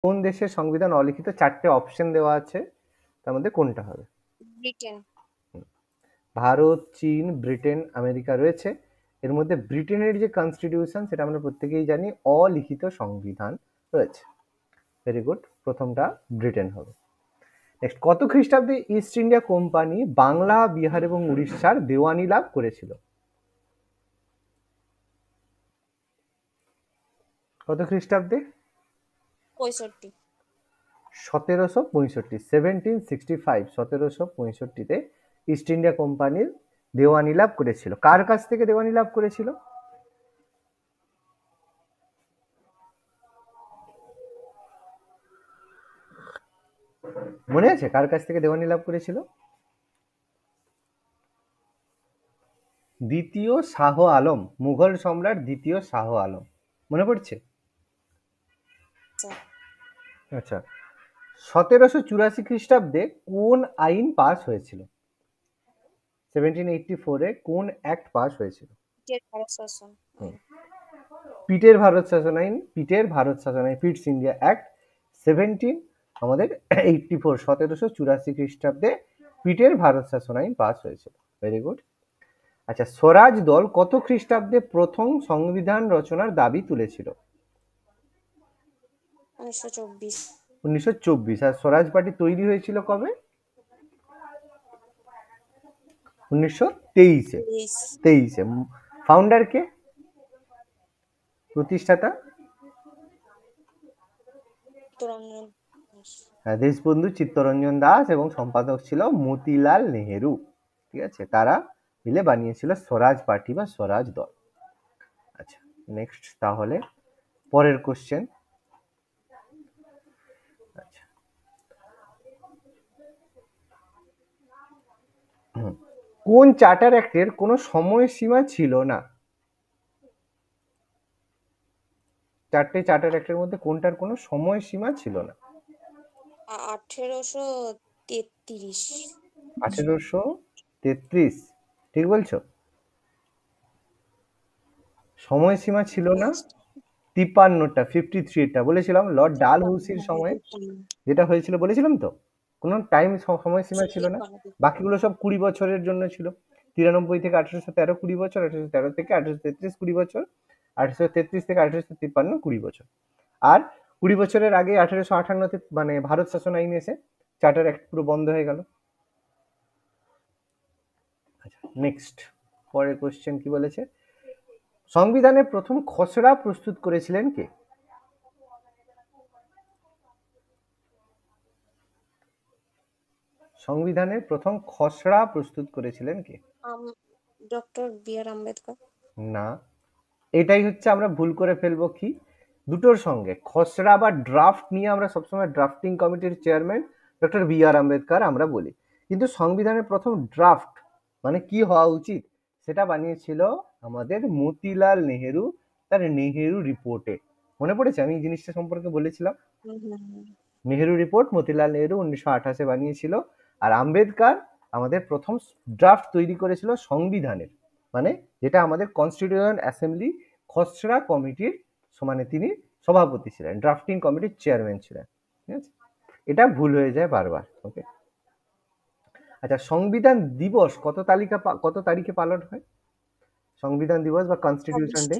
কোন দেশের সংবিধান অলিখিত? 4টে অপশন দেওয়া আছে, তার মধ্যে কোনটা হবে? ব্রিটেন। ভারত, চীন, ব্রিটেন, আমেরিকা রয়েছে। এর মধ্যে ব্রিটেনের যে কনস্টিটিউশন সেটা আমরা প্রত্যেকেই জানি, অলিখিত সংবিধান রয়েছে। ভেরি গুড, প্রথমটা ব্রিটেন হবে। নেক্সট, কত খ্রিস্টাব্দে east India company Bangla, Bihar এবং উড়িষ্যার দেওয়ানি লাভ করেছিল? কত খ্রিস্টাব্দে? 65। 1765, 1765, 1765-তে ইস্ট ইন্ডিয়া কোম্পানির দেওয়ানি লাভ করেছিল। কার কাছ থেকে দেওয়ানি লাভ করেছিল? মনে আছে কার কাছ থেকে দেওয়ানি লাভ করেছিল? দ্বিতীয় শাহ আলম, মুঘল সম্রাট দ্বিতীয় শাহ আলম। মনে পড়ছে? আচ্ছা, 1784 খ্রিস্টাব্দে কোন আইন পাস হয়েছিল? 1784-এ কোন অ্যাক্ট পাস হয়েছিল? ব্রিটিশ ভারত শাসন আইন। পিটের ভারত শাসন আইন, পিটের ভারত শাসন আইন, পিটস ইন্ডিয়া অ্যাক্ট 1784 খ্রিস্টাব্দে পিটের ভারত শাসন আইন পাস হয়েছিল। Very good. আচ্ছা, স্বরাজ দল কত খ্রিস্টাব্দে প্রথম সংবিধান রচনার দাবি তুলেছিল? 1924। 1924। আর স্বরাজ পার্টি তৈরি হয়েছিল কবে? 1923-এ। 23-এ। ফাউন্ডার কে? প্রতিষ্ঠাতা? চিত্তরঞ্জন দাস। দেশবন্ধু চিত্তরঞ্জন দাস, এবং সম্পাদক ছিল মতিলাল নেহেরু। ঠিক আছে, তারা মিলে বানিয়েছিল স্বরাজ পার্টি বা স্বরাজ দল। আচ্ছা, নেক্সট তাহলে পরের কোশ্চেন। আচ্ছা, কোন চার্টার অ্যাক্টের কোনো সময়সীমা ছিল না? 4টে চার্টার অ্যাক্টের মধ্যে কোনটার কোনো সময়সীমা ছিল না? 1833। 1833, ঠিক বলছো? সময়সীমা ছিল না 53টা, 53টা বলেছিলাম লর্ড ডালহৌসির সময় যেটা হয়েছিল, বলেছিলাম তো, কোনো টাইম সময়সীমা ছিল না। বাকিগুলো সব 20 বছরের জন্য ছিল। 93 থেকে 1813 20 বছর, 1813 থেকে 1833 20 বছর, 1833 থেকে 1853 20 বছর। আর 20 বছরের আগে 1858-তে মানে ভারত শাসন আইন এসে চার্টার অ্যাক্ট পুরো বন্ধ হয়ে গেল। আচ্ছা, নেক্সট পরের কোশ্চেন কি বলেছে? সংবিধানের প্রথম খসড়া প্রস্তুত করেছিলেন কে? সংবিধানের প্রথম খসড়া প্রস্তুত করেছিলেন কে? Doctor B.R.. আম্বেদকর। না, এটাই হচ্ছে আমরা ভুল করে ফেলবো কি, দুটোর সঙ্গে খসড়া বা ড্রাফট নিয়ে আমরা সবসময় ড্রাফটিং কমিটির চেয়ারম্যান ডক্টর বি.আর. আম্বেদকর আমরা বলি, কিন্তু সংবিধানের প্রথম ড্রাফট মানে কি হওয়া উচিত সেটা বানিয়েছিল আমাদের মতিলাল নেহেরু, তার নেহেরু রিপোর্টে। মনে পড়েছে আমি এই জিনিসটা সম্পর্কে বলেছিলাম? নেহেরু রিপোর্ট মতিলাল নেহেরু 1928-এ বানিয়েছিল। আর আম্বেদকর আমাদের প্রথম ড্রাফট তৈরি করেছিল সংবিধানের, মানে যেটা আমাদের কনস্টিটিউশন অ্যাসেম্বলি খসড়া কমিটির সমানে তিনি সভাপতি ছিলেন, ড্রাফটিং কমিটির চেয়ারম্যান ছিলেন। ঠিক আছে, এটা ভুল হয়ে যায় বারবার। ওকে, আচ্ছা, সংবিধান দিবস কত তারিখে পালন হয়? সংবিধান দিবস বা কনস্টিটিউশন ডে?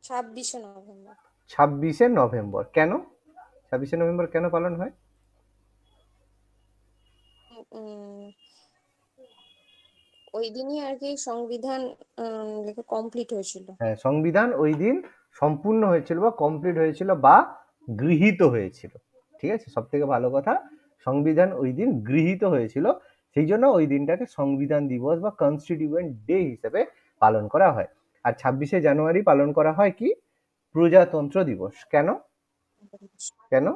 26শে নভেম্বর। 26শে নভেম্বর। কেন 26শে নভেম্বর কেন পালন হয়? ওই দিনই আর কি সংবিধান লেখা কমপ্লিট হয়েছিল। হ্যাঁ, সংবিধান ওই দিন সম্পূর্ণ হয়েছিল বা কমপ্লিট হয়েছিল বা গৃহীত হয়েছিল। ঠিক আছে, সব থেকে ভালো কথা, সংবিধান ওই দিন গৃহীত হয়েছিল, সেই জন্য ওই দিনটাকে সংবিধান দিবস বা কনস্টিটিউয়েন্ট ডে হিসেবে পালন করা হয়। আর 26শে জানুয়ারি পালন করা হয় কি, প্রজাতন্ত্র দিবস। কেন? কেন?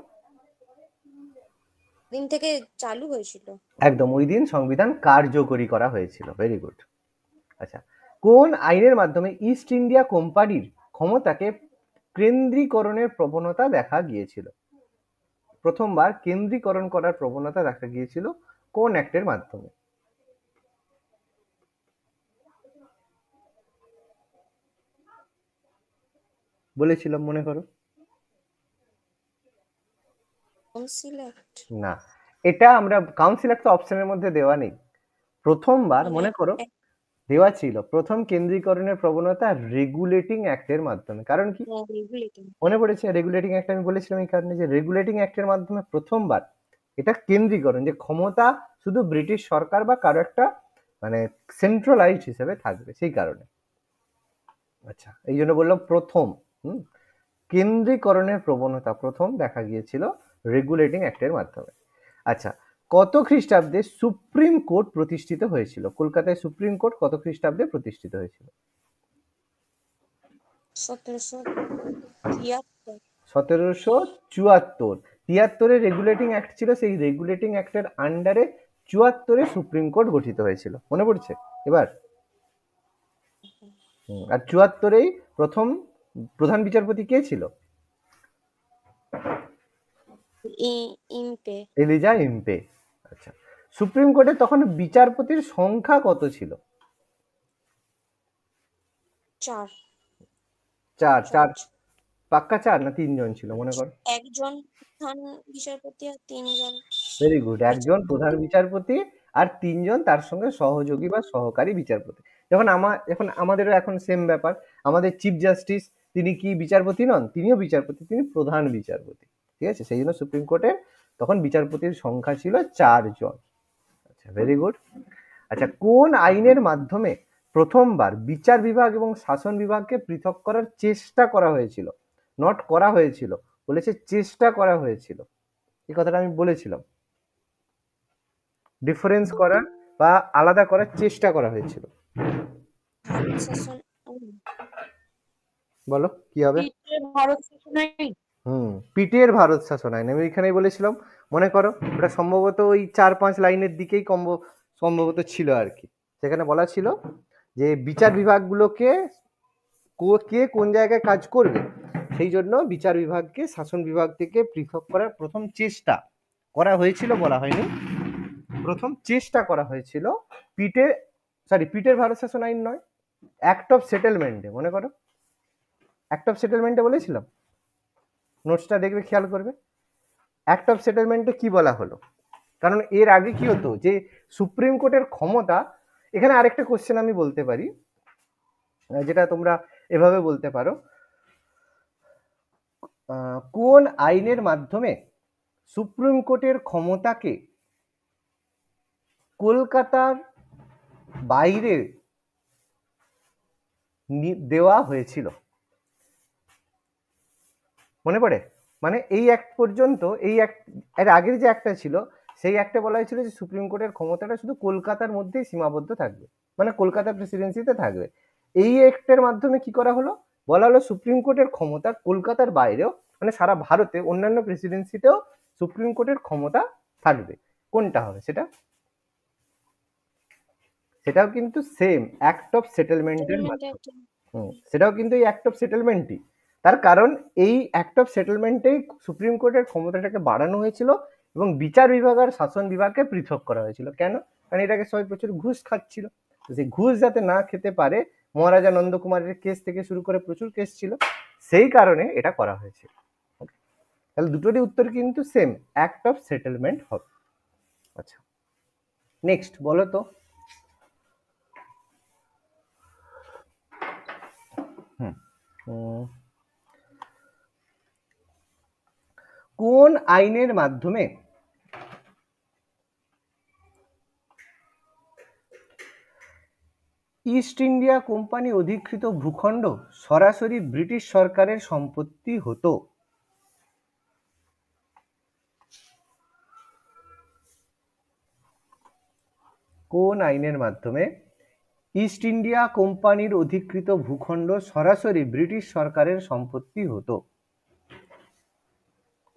দিন থেকে চালু হয়েছিল। একদম, ওই দিন সংবিধান কার্যকরী করা হয়েছিল। Very good. আচ্ছা, কোন আইনের মাধ্যমে ইস্ট ইন্ডিয়া কোম্পানির ক্ষমতাকে কেন্দ্রীকরণের প্রবণতা দেখা গিয়েছিল? প্রথমবার কেন্দ্রীকরণ করার প্রবণতা দেখা গিয়েছিল কোন অ্যাক্টের মাধ্যমে? বলেছিলাম, মনে করো। Council act. না, এটা আমরা কাউন্সিল একটা অপশনের মধ্যে দেওয়া নেই। প্রথমবার মানে মনে করো দেওয়া ছিল প্রথম কেন্দ্রীকরণের প্রবণতা রেগুলেটিং অ্যাক্টের মাধ্যমে। কারণ কি রেগুলেটিং। মনে পড়েছে? রেগুলেটিং অ্যাক্ট আমি বলেছিলাম এই কারণে যে রেগুলেটিং অ্যাক্টের মাধ্যমে প্রথমবার এটা কেন্দ্রীকরণ, যে ক্ষমতা শুধু ব্রিটিশ সরকার বা কারো একটা মানে সেন্ট্রালাইজড হিসেবে থাকবে সেই কারণে। আচ্ছা, এই জন্য বললাম প্রথম। হুম, কেন্দ্রীকরণের প্রবণতা প্রথম দেখা গিয়েছিল রেগুলেটিং অ্যাক্টের মাধ্যমে। আচ্ছা, কত খ্রিস্টাব্দে সুপ্রিম কোর্ট প্রতিষ্ঠিত হয়েছিল? কলকাতায় সুপ্রিম কোর্ট কত খ্রিস্টাব্দে প্রতিষ্ঠিত হয়েছিল? 1773। 1774। 73-এ রেগুলেটিং অ্যাক্ট ছিল, সেই রেগুলেটিং অ্যাক্টের আন্ডারে 74-এ সুপ্রিম কোর্ট গঠিত হয়েছিল। মনে পড়ছে এবার? আর 74-এই প্রথম প্রধান বিচারপতি কে ছিল? ইম্পে। Eliza Impey. আচ্ছা, সুপ্রিম কোর্টে তখন বিচারপতির সংখ্যা কত ছিল? 4। 4। 4 4। পাক্কা 4 না 3 জন ছিল মনে করো? একজন প্রধান বিচারপতি আর 3 জন ভেরি গুড। একজন প্রধান বিচারপতি। বিচারপতি আর 3 জন তার সঙ্গে সহযোগী বা সহকারী বিচারপতি। এখন আমাদেরও এখন সেম ব্যাপার। আমাদের চিফ জাস্টিস তিনি কি বিচারপতি নন? তিনিও বিচারপতি, তিনি প্রধান বিচারপতি। ঠিক আছে? সেই জন্য সুপ্রিম কোর্টের তখন বিচারপতির সংখ্যা ছিল 4 জন। আচ্ছা, ভেরি গুড। আচ্ছা, কোন আইনের মাধ্যমে প্রথমবার বিচার বিভাগ এবং শাসন বিভাগকে পৃথক করার চেষ্টা করা হয়েছিল? নট করা হয়েছিল, বলেছে চেষ্টা করা হয়েছিল। এই কথাটা আমি বলেছিলাম। ডিফারেন্স করার বা আলাদা করার চেষ্টা করা হয়েছিল। ভারত শাসন আইন। বলো কি হবে? ভারত শাসন আইন। পিটের ভারত শাসন আইন। আমি এখানেই বলেছিলাম, মনে করো ওটা সম্ভবত ওই 4-5 লাইনের দিকেই সম্ভবত ছিল আর কি। সেখানে বলা ছিল যে বিচার বিভাগগুলোকে কে কোন জায়গায় কাজ করবে, সেই জন্য বিচার বিভাগকে শাসন বিভাগ থেকে পৃথক করার প্রথম চেষ্টা করা হয়েছিল, বলা হয়নি, প্রথম চেষ্টা করা হয়েছিল পিটের ভারত শাসন আইন নয়, অ্যাক্ট অফ সেটেলমেন্টে। মনে করো অ্যাক্ট অফ সেটেলমেন্টে বলেছিলাম, নোটসটা দেখবে, খেয়াল করবে। অ্যাক্ট অফ সেটেলমেন্টে কি বলা হলো? কারণ এর আগে কি হতো যে সুপ্রিম কোর্টের ক্ষমতা, এখানে আরেকটা কোশ্চেন আমি বলতে পারি, যেটা তোমরা এভাবে বলতে পারো, কোন আইনের মাধ্যমে সুপ্রিম কোর্টের ক্ষমতাকে কলকাতার বাইরে দেওয়া হয়েছিল? মনে পড়ে? মানে এই অ্যাক্ট পর্যন্ত, এই অ্যাক্ট এর আগের যে অ্যাক্টটা ছিল সেই অ্যাক্টে বলা হয়েছিল যে সুপ্রিম কোর্টের ক্ষমতাটা শুধু কলকাতার মধ্যেই সীমাবদ্ধ থাকবে, মানে কলকাতা প্রেসিডেন্সিতে থাকবে। এই অ্যাক্টের মাধ্যমে কি করা হলো? বলা হলো সুপ্রিম কোর্টের ক্ষমতা কলকাতার বাইরেও, মানে সারা ভারতে অন্যান্য প্রেসিডেন্সিতেও সুপ্রিম কোর্টের ক্ষমতা থাকবে। কোনটা হবে সেটা? সেটাও কিন্তু সেম অ্যাক্ট অফ সেটেলমেন্টের মাধ্যমে। সেটাও কিন্তু এই অ্যাক্ট অফ সেটেলমেন্টই। তার কারণ এই অ্যাক্ট অফ সেটেলমেন্টেই সুপ্রিম কোর্টের ক্ষমতাটাকে বাড়ানো হয়েছিল এবং বিচার বিভাগ আর শাসন বিভাগকে পৃথক করা হয়েছিল। কেন? কারণ এটাকে সবাই প্রচুর ঘুষ খাচ্ছিল, তো সেই ঘুষ যাতে না খেতে পারে, মহারাজা নন্দকুমারের কেস থেকে শুরু করে প্রচুর কেস ছিল, সেই কারণে এটা করা হয়েছে। তাহলে দুটোরই উত্তর কিন্তু সেম, অ্যাক্ট অফ সেটেলমেন্ট হবে। আচ্ছা, নেক্সট বলো তো। কোন আইনের মাধ্যমে ইস্ট ইন্ডিয়া কোম্পানি অধিকৃত ভূখণ্ড সরাসরি ব্রিটিশ সরকারের সম্পত্তি হতো? কোন আইনের মাধ্যমে ইস্ট ইন্ডিয়া কোম্পানির অধিকৃত ভূখণ্ড সরাসরি ব্রিটিশ সরকারের সম্পত্তি হতো?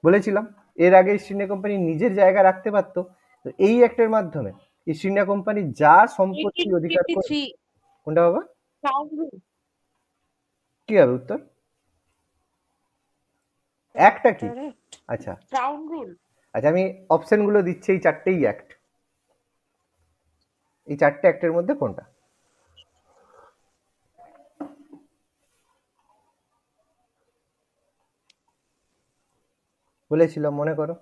বলেছিলাম এর আগে ইস্ট ইন্ডিয়া কোম্পানি নিজের জায়গা রাখতে পারতো, তো এই অ্যাক্টের মাধ্যমে ইস্ট ইন্ডিয়া কোম্পানি যা সম্পত্তি অধিকার করে। কোনটা বাবা? কি হবে উত্তর? একটা কি? আচ্ছা ক্রাউন রুল। আচ্ছা, আমি অপশন গুলো দিচ্ছি, এই চারটেই অ্যাক্ট। এই চারটে অ্যাক্টের মধ্যে কোনটা? বলেছিলাম মনে করো।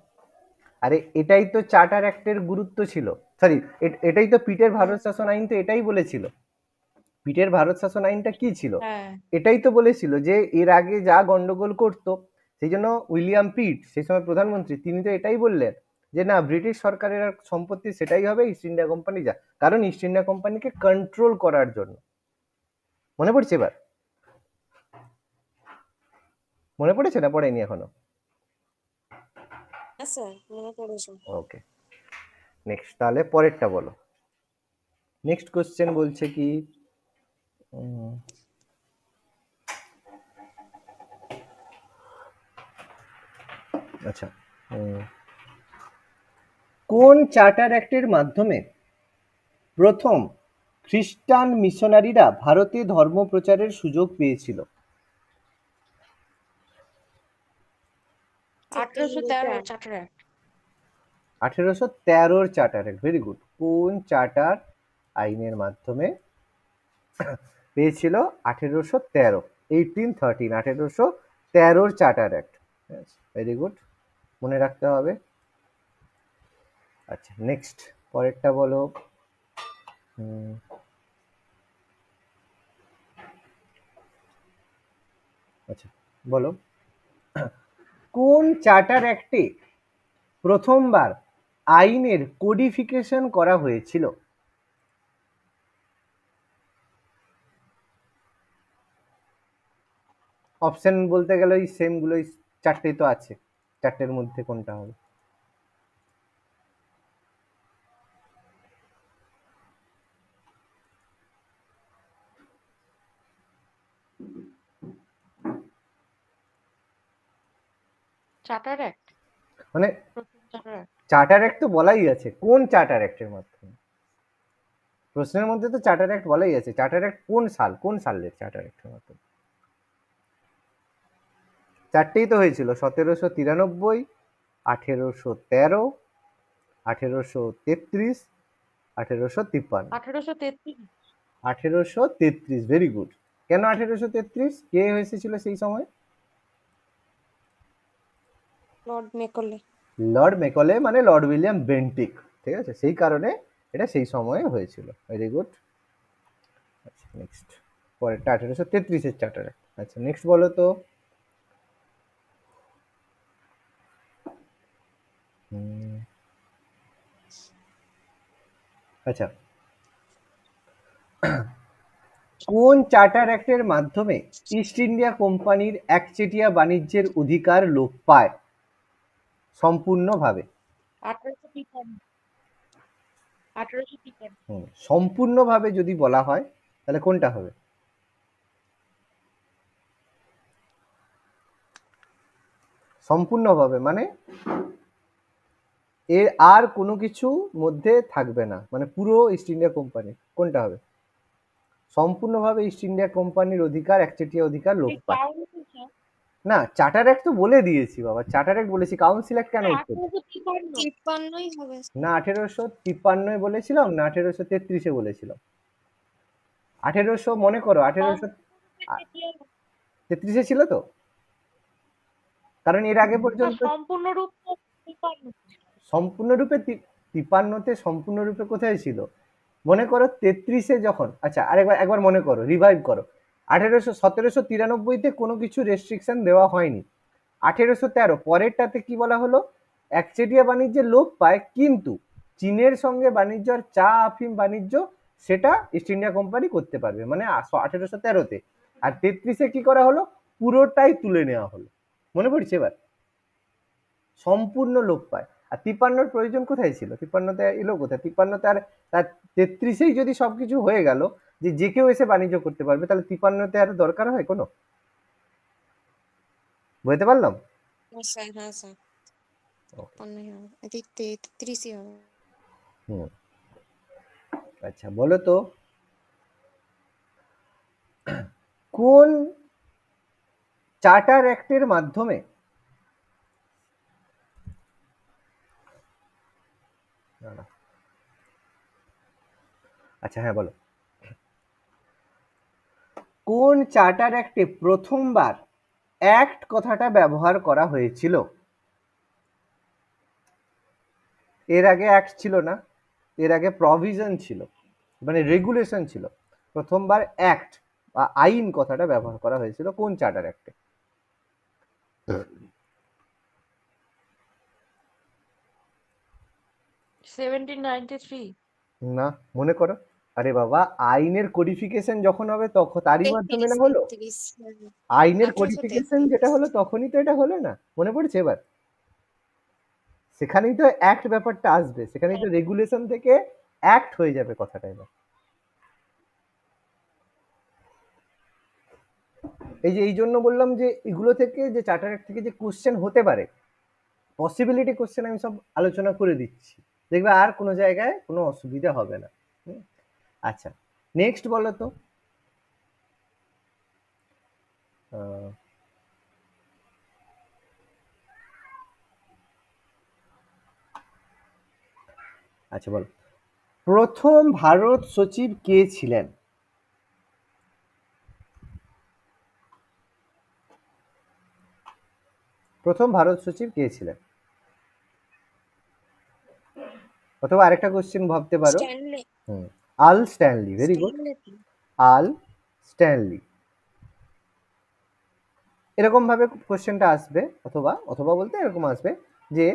আরে এটাই তো চার্টার অ্যাক্টের গুরুত্ব ছিল, সরি, এটাই তো পিটের ভারত শাসন আইন তো এটাই বলেছিল। পিটের ভারত শাসন আইনটা কি ছিল? হ্যাঁ এটাই তো বলেছিল যে এর আগে যা গন্ডগোল করতো, সেই জন্য উইলিয়াম পিট সেই সময় প্রধানমন্ত্রী, তিনি তো এটাই বললেন যে না, ব্রিটিশ সরকারের আর সম্পত্তি সেটাই হবে, ইস্ট ইন্ডিয়া কোম্পানি যা, কারণ ইস্ট ইন্ডিয়া কোম্পানিকে কন্ট্রোল করার জন্য। মনে পড়ছে এবার? মনে পড়েছে না পড়েনি এখনো? হ্যাঁ স্যার, মনে পড়েছে। ওকে, নেক্সট তাহলে পরেরটা বলো। নেক্সট কোশ্চেন বলছে কি, উম, আচ্ছা, কোন চার্টার অ্যাক্টের মাধ্যমে প্রথম খ্রিস্টান মিশনারিরা ভারতে ধর্ম প্রচারের সুযোগ পেয়েছিল? 1813 charter act. 1813 charter act, very good. কোন চার্টার আইনের মাধ্যমে পেয়েছিল? 1813, 1813, 1813 চার্টার অ্যাক্ট। ভেরি গুড, মনে রাখতে হবে। আচ্ছা, নেক্সট পরেরটা বলো। আচ্ছা, বলো, কোন চার্টার অ্যাক্টে প্রথমবার আইনের কোডিফিকেশন করা হয়েছিল? অপশন বলতে গেলে ওই সেম গুলোই, চারটেই তো আছে, চারটের মধ্যে কোনটা হবে? চার্টার অ্যাক্ট, মানে প্রথম চার্টার অ্যাক্ট। চার্টার অ্যাক্ট তো বলাই আছে, কোন চার্টার অ্যাক্টের মাধ্যমে? প্রশ্নের মধ্যে তো চার্টার অ্যাক্ট বলাই আছে, চার্টার অ্যাক্ট কোন সাল, কোন সালের চার্টার অ্যাক্টের মাধ্যমে? চারটেই তো হয়েছিল, 1793, 1813, 1833, 1853। 1833। 1833, ভেরি গুড। কেন 1833? কে এসেছিল সেই সময়? Lord Macaulay. লর্ড মেকলে, মানে লর্ড উইলিয়াম বেন্টিক, ঠিক আছে, সেই কারণে এটা সেই সময়ে হয়েছিল। Very good. আচ্ছা, নেক্সট পরেরটা 1833-এর চার্টার। আচ্ছা, নেক্সট বলো তো। আচ্ছা, কোন চার্টার অ্যাক্টের মাধ্যমে ইস্ট ইন্ডিয়া কোম্পানির একচেটিয়া বাণিজ্যের অধিকার লোপ পায় সম্পূর্ণভাবে? 1853। 1853। সম্পূর্ণভাবে যদি বলা হয় তাহলে কোনটা হবে? সম্পূর্ণভাবে মানে এর আর কোনো কিছু মধ্যে থাকবে না, মানে পুরো ইস্ট ইন্ডিয়া কোম্পানি, কোনটা হবে? সম্পূর্ণভাবে ইস্ট ইন্ডিয়া কোম্পানির অধিকার, একচেটিয়া অধিকার লোপ পায়। না, চার্টার অ্যাক্ট তো বলে দিয়েছি বাবা, চার্টার অ্যাক্ট বলেছি, কাউন্সিল অ্যাক্ট কেন উঠছে? 1853 হবে। না 1853 বলেছিলাম, না 1833 বলেছিলাম? 1800, মনে করো 1833 ছিল তো, কারণ এর আগে পর্যন্ত সম্পূর্ণরূপে 53। সম্পূর্ণরূপে 53-তে সম্পূর্ণরূপে কোথায় ছিল? মনে করো 33-এ যখন, আচ্ছা আরেকবার একবার মনে করো, রিভাইভ করো। 1793-তে কোনো কিছু রেস্ট্রিকশন দেওয়া হয়নি। 1813 পরেরটাতে কি বলা হলো? একচেটিয়া বাণিজ্যে লোপ পায়, কিন্তু চীনের সঙ্গে বাণিজ্য আর চা আফিম বাণিজ্য সেটা ইস্ট ইন্ডিয়া কোম্পানি করতে পারবে, মানে 1813-তে। আর 33-এ কি করা হলো? পুরোটাই তুলে নেওয়া হলো। মনে পড়ছে এবার? সম্পূর্ণ লোপ পায়। আর 53-র প্রয়োজন কোথায় ছিল? 53-তে এলো কোথায়? 53-তে আর তার 33-এই যদি সবকিছু হয়ে গেল, যে যে কেউ এসে বাণিজ্য করতে পারবে, তাহলে 53-তে আর দরকার হয় কোনো? বুঝতে পারলাম? হ্যাঁ স্যার, হ্যাঁ স্যার। 53 হবে, 33 হবে। হুম, আচ্ছা বলো তো, কোন চার্টার অ্যাক্টের মাধ্যমে আচ্ছা হ্যাঁ বলো, কোন চার্টার অ্যাক্টে প্রথমবার অ্যাক্ট কথাটা ব্যবহার করা হয়েছিল? এর আগে অ্যাক্ট ছিল না, এর আগে প্রভিশন ছিল, মানে রেগুলেশন ছিল। প্রথমবার অ্যাক্ট বা আইন কথাটা ব্যবহার করা হয়েছিল কোন চার্টার অ্যাক্টে? না, মনে করো। আরে বাবা, আইনের কোডিফিকেশন যখন হবে তখন তারই মাধ্যমে 33, না হলো? 33, আইনের কোডিফিকেশন 1833। যেটা হলো তখনই তো এটা হলো না? মনে পড়ছে এবার? সেখানেই তো অ্যাক্ট ব্যাপারটা আসবে, সেখানেই তো রেগুলেশন থেকে অ্যাক্ট হয়ে যাবে কথাটা এবার। এই যে এই জন্য বললাম যে এগুলো থেকে, যে চার্টার অ্যাক্ট থেকে যে কোশ্চেন হতে পারে, পসিবিলিটি কোশ্চেন আমি সব আলোচনা করে দিচ্ছি, দেখবে আর কোনো জায়গায় কোনো অসুবিধা হবে না। আচ্ছা, নেক্সট বলো তো। আচ্ছা বলো, প্রথম ভারত সচিব কে ছিলেন? প্রথম ভারত সচিব কে ছিলেন? অথবা আরেকটা কোশ্চেন ভাবতে পারো। স্ট্যানলে। আল স্ট্যানলি, ভেরি গুড। স্ট্যানলে তো। আল স্ট্যানলি, এরকম ভাবে কোশ্চেনটা আসবে, অথবা অথবা বলতে এরকম আসবে যে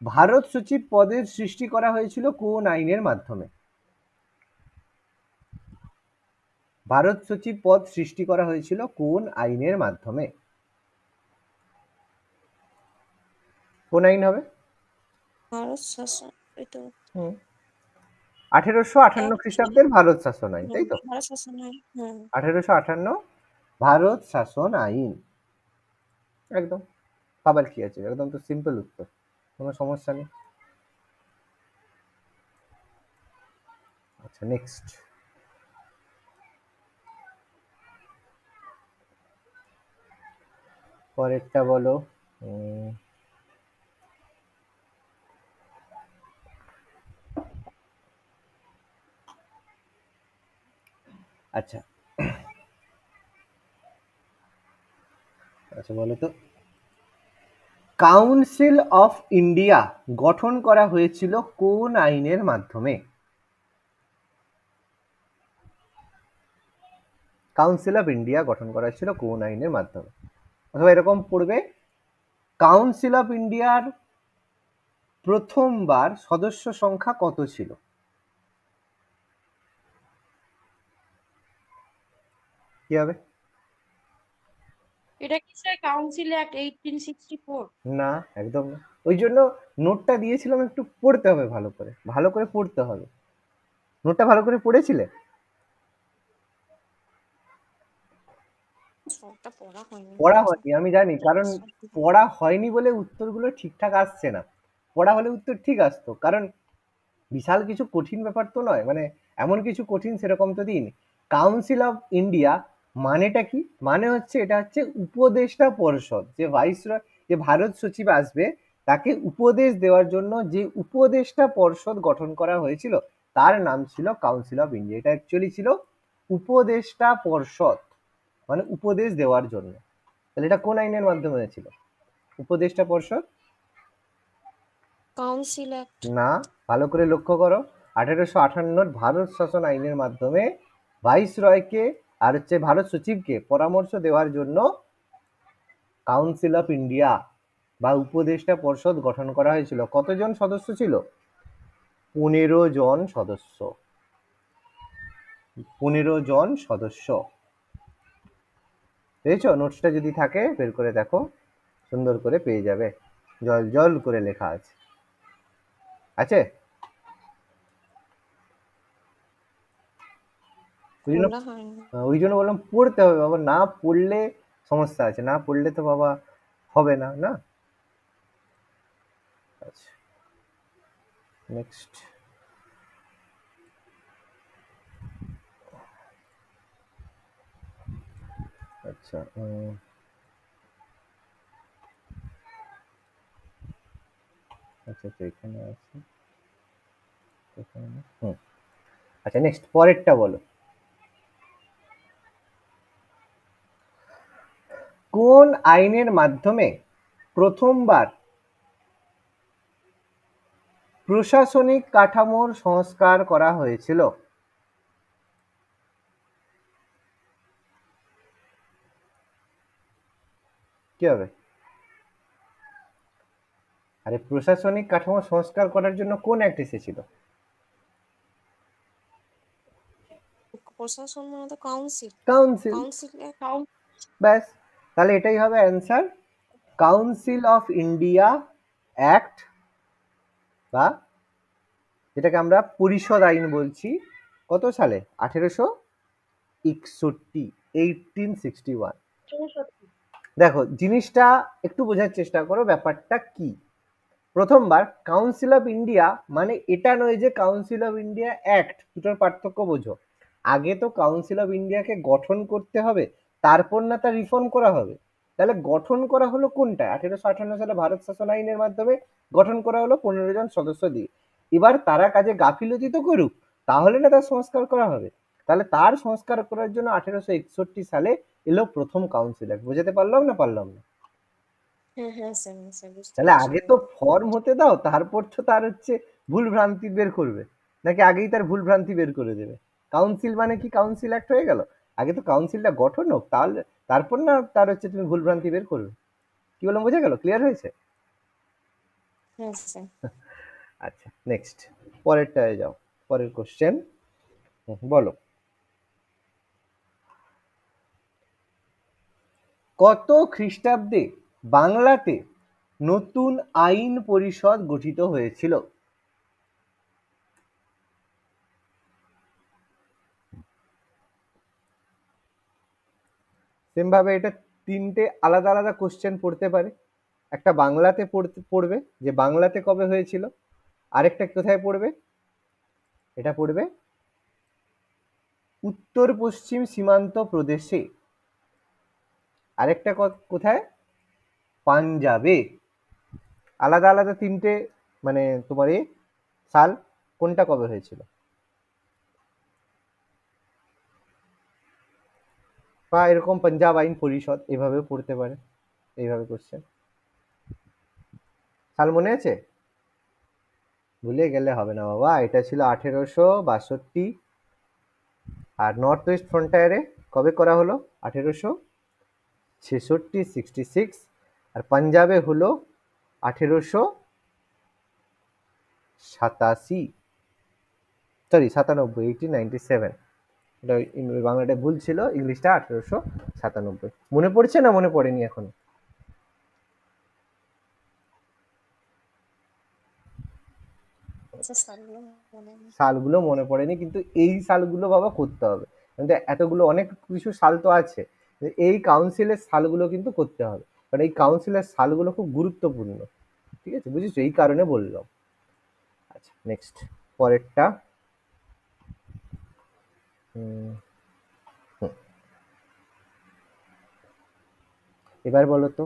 ভারত সচিব পদের সৃষ্টি করা হয়েছিল কোন আইনের মাধ্যমে? ভারত সচিব পদ সৃষ্টি করা হয়েছিল কোন আইনের মাধ্যমে? কোন আইন হবে? ভারত শাসন, ওই তো 1858 অ্যাক্ট। খ্রিস্টাব্দের ভারত শাসন আইন, তাই তো? ভারত শাসন হয়। 1858 ভারত শাসন আইন, একদম। আবার কি আছে, একদম তো সিম্পল উত্তর, কোনো সমস্যা নেই। আচ্ছা, নেক্সট। পরেরটা বলো। আচ্ছা আচ্ছা, বলো তো, কাউন্সিল অফ ইন্ডিয়া গঠন করা হয়েছিল কোন আইনের মাধ্যমে? কাউন্সিল অফ ইন্ডিয়া গঠন করা হয়েছিল কোন আইনের মাধ্যমে? অথবা এরকম পড়বে, কাউন্সিল অফ ইন্ডিয়ার প্রথমবার সদস্য সংখ্যা কত ছিল? কি হবে? এটা কি স্যার কাউন্সিল অ্যাক্ট 1864? না, একদম না। ওই জন্য নোটটা দিয়েছিলাম, একটু পড়তে হবে ভালো করে, ভালো করে পড়তে হবে। নোটটা ভালো করে পড়েছিলে? সবটা পড়া হয়নি। পড়া হয়নি আমি জানি, কারণ পড়া হয়নি বলে উত্তরগুলো ঠিকঠাক আসছে না। পড়া হলে উত্তর ঠিক আসতো, কারণ বিশাল কিছু কঠিন ব্যাপার তো নয়, মানে এমন কিছু কঠিন সেরকম তো দিইনি। কাউন্সিল অফ ইন্ডিয়া মানেটা কি? মানে হচ্ছে, এটা হচ্ছে উপদেষ্টা পরিষদ, যে ভাইসরয়, যে ভারত সচিব আসবে তাকে উপদেশ দেওয়ার জন্য যে উপদেষ্টা পরিষদ গঠন করা হয়েছিল তার নাম ছিল কাউন্সিল অফ ইন্ডিয়া। এটা অ্যাকচুয়ালি ছিল উপদেষ্টা পরিষদ, মানে উপদেশ দেওয়ার জন্য। তাহলে এটা কোন আইনের মাধ্যমে হয়েছিল? উপদেষ্টা পরিষদ কাউন্সিল অ্যাক্ট। না, ভালো করে লক্ষ্য করো। 1858 ভারত শাসন আইনের মাধ্যমে ভাইসরয়কে আর হচ্ছে ভারত সচিবকে পরামর্শ দেওয়ার জন্য কাউন্সিল অফ ইন্ডিয়া বা উপদেষ্টা পরিষদ গঠন করা হয়েছিল। কতজন সদস্য ছিল? 15 জন সদস্য। 15 জন সদস্য। পেয়েছো? নোটসটা যদি থাকে বের করে দেখো, সুন্দর করে পেয়ে যাবে, জল জল করে লেখা আছে। আছে? ওই জন্য, খোলা হয়নি। ওই জন্য বললাম পড়তে হবে বাবা, না পড়লে সমস্যা আছে, না পড়লে তো বাবা হবে না, না। আচ্ছা, নেক্সট। আচ্ছা, আচ্ছা আচ্ছা, এখানে আছে, এখানে আচ্ছা, নেক্সট পরেরটা বলো। কোন আইনের মাধ্যমে প্রথমবার প্রশাসনিক কাঠামোর সংস্কার করা হয়েছিল? কি হবে? আরে প্রশাসনিক কাঠামো সংস্কার করার জন্য কোন অ্যাক্ট এসেছিল? প্রশাসন মানে তো কাউন্সিল। কাউন্সিল। কাউন্সিল ব্যাস, তাহলে এটাই হবে answer. Council of India act, বা যেটাকে আমরা পরিষদ আইন বলছি, কত সালে? 1861, 1861। দেখো জিনিসটা একটু বোঝার চেষ্টা করো, ব্যাপারটা কি। প্রথমবার কাউন্সিল অফ ইন্ডিয়া মানে এটা নয় যে কাউন্সিল অফ ইন্ডিয়া অ্যাক্ট, দুটোর পার্থক্য বোঝো। আগে তো কাউন্সিল অফ ইন্ডিয়াকে গঠন করতে হবে, তারপর না তার রিফর্ম করা হবে। তাহলে গঠন করা হলো কোনটা? 1858 সালে ভারত শাসন আইনের মাধ্যমে গঠন করা হলো 15 জন সদস্য দিয়ে। এবার তারা কাজে গাফিলতি তো করুক, তাহলে না তার সংস্কার করা হবে। তাহলে তার সংস্কার করার জন্য 1861 সালে এলো প্রথম কাউন্সিল অ্যাক্ট। বোঝাতে পারলাম না পারলাম না? হ্যাঁ হ্যাঁ স্যার, স্যার বুঝতে তাহলে পারছি আগে তো এবার। ফর্ম হতে দাও, তারপর তো তার হচ্ছে ভুল ভ্রান্তি বের করবে, নাকি আগেই তার ভুল ভ্রান্তি বের করে দেবে? কাউন্সিল মানে কি কাউন্সিল অ্যাক্ট হয়ে গেল, আগে তো কাউন্সিলটা গঠন হোক, তাহলে তারপর না তার হচ্ছে তুমি ভুল ভ্রান্তি বের করবে। কি বললাম, বোঝা গেল? ক্লিয়ার হয়েছে? হ্যাঁ স্যার। আচ্ছা নেক্সট, পরেরটায় যাও, পরের কোশ্চেন বলো। কত খ্রিস্টাব্দে বাংলাতে নতুন আইন পরিষদ গঠিত হয়েছিল? সেম ভাবে এটা তিনটে আলাদা আলাদা কোশ্চেন পড়তে পারে। একটা বাংলাতে পড়বে যে বাংলাতে কবে হয়েছিল, আরেকটা কোথায় পড়বে, এটা পড়বে উত্তর পশ্চিম সীমান্ত প্রদেশে, আরেকটা কোথায়, পাঞ্জাবে। আলাদা আলাদা তিনটে, মানে তোমার সাল কোনটা কবে হয়েছিল, বা এরকম পাঞ্জাব আইন পরিষদ এভাবেও পড়তে পারে, এইভাবে কোশ্চেন। সাল মনে আছে? ভুলে গেলে হবে না বাবা, এটা ছিল 1862। আর নর্থ ওয়েস্ট ফ্রন্টায়ারে কবে করা হলো? 1866, 66। আর পাঞ্জাবে হলো 1887, সরি 97, 1897। এটা বাংলাটা ভুল ছিল, ইংলিশটা 1897। মনে পড়ছে না মনে পড়েনি এখন? আচ্ছা সালগুলো মনে নেই। সালগুলো মনে পড়েনি, কিন্তু এই সালগুলো বাবা করতে হবে। কিন্তু এতগুলো অনেক কিছু সাল তো আছে, এই কাউন্সিলের সালগুলো কিন্তু করতে হবে, কারণ এই কাউন্সিলের সালগুলো খুব গুরুত্বপূর্ণ। ঠিক আছে, বুঝেছো? এই কারণে বললাম। আচ্ছা নেক্সট, পরেরটা। এবার বলো তো,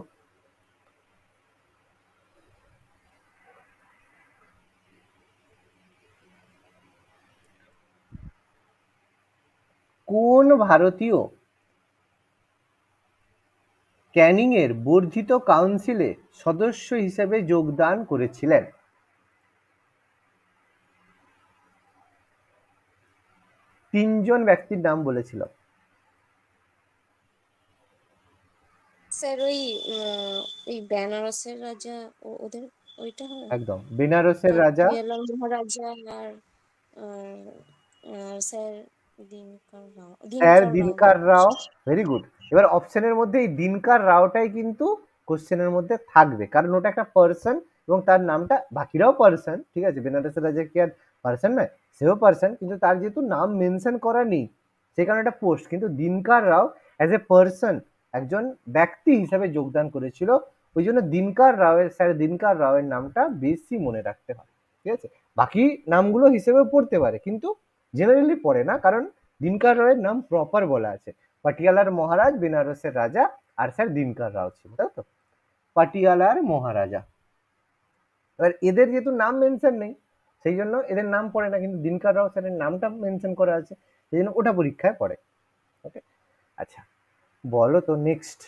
কোন ভারতীয় ক্যানিং এর বর্ধিত কাউন্সিলে সদস্য হিসেবে যোগদান করেছিলেন? তিনজন ব্যক্তির নাম বলেছিল। স্যার ওই ওই বেনারসের রাজা ওদের ওইটা হয়। একদম, বেনারসের রাজা পাটিয়ালা মহারাজা আর আর আর স্যার স্যার দিনকার রাও। দিনকার রাও। Very good. এবার অপশনের মধ্যে এই দিনকার রাওটাই কিন্তু কোশ্চেনের মধ্যে থাকবে, কারণ ওটা একটা পার্সন এবং তার নামটা, বাকিরাও পার্সন, ঠিক আছে, বেনারসের রাজা কি আর পার্সন নয়? সেও পার্সন, কিন্তু তার যেহেতু নাম মেনশন করা নেই সেই কারণে এটা পোস্ট, কিন্তু দিনকার রাও অ্যাজ এ পার্সন, একজন ব্যক্তি হিসাবে যোগদান করেছিল। ওই জন্য দিনকার রাওয়ের, স্যার দিনকার রাওয়ের নামটা বেশি মনে রাখতে হয়। ঠিক আছে, বাকি নামগুলো হিসেবেও পড়তে পারে কিন্তু জেনারেলি পড়ে না, কারণ দিনকার রাওয়ের নাম প্রপার বলা আছে, পাটিয়ালার মহারাজ, বেনারসের রাজা, আর স্যার দিনকার রাও ছিল, তাই তো? পাটিয়ালার মহারাজা। এবার এদের যেহেতু নাম মেনশন নেই সেই জন্য এদের নাম পড়ে না, কিন্তু দিনকার রাও স্যারের নামটা মেনশন করা আছে, সেই জন্য ওটা পরীক্ষায় পড়ে। ওকে, আচ্ছা বলো তো নেক্সট।